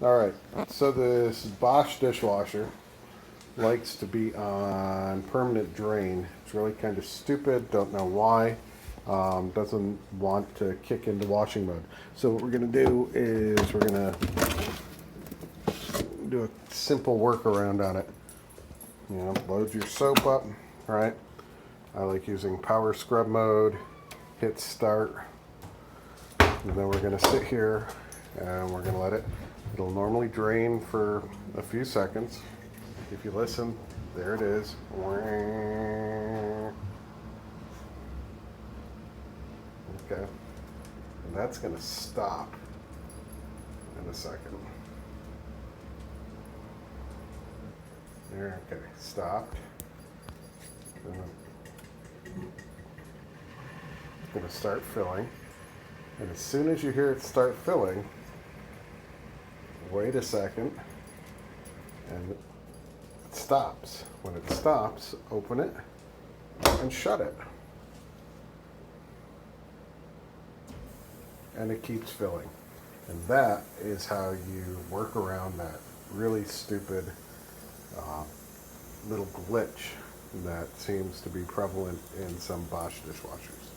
Alright, so this Bosch dishwasher likes to be on permanent drain. It's really kind of stupid, don't know why. Doesn't want to kick into washing mode. So what we're going to do is we're going to do a simple workaround on it. You know, load your soap up, right? I like using power scrub mode, hit start, and then we're going to sit here and we're going to let it. It'll normally drain for a few seconds. If you listen, there it is. Okay. And that's going to stop in a second. There, okay, stopped. It's going to start filling. And as soon as you hear it start filling, wait a second, and it stops. When it stops, open it and shut it. And it keeps filling. And that is how you work around that really stupid little glitch that seems to be prevalent in some Bosch dishwashers.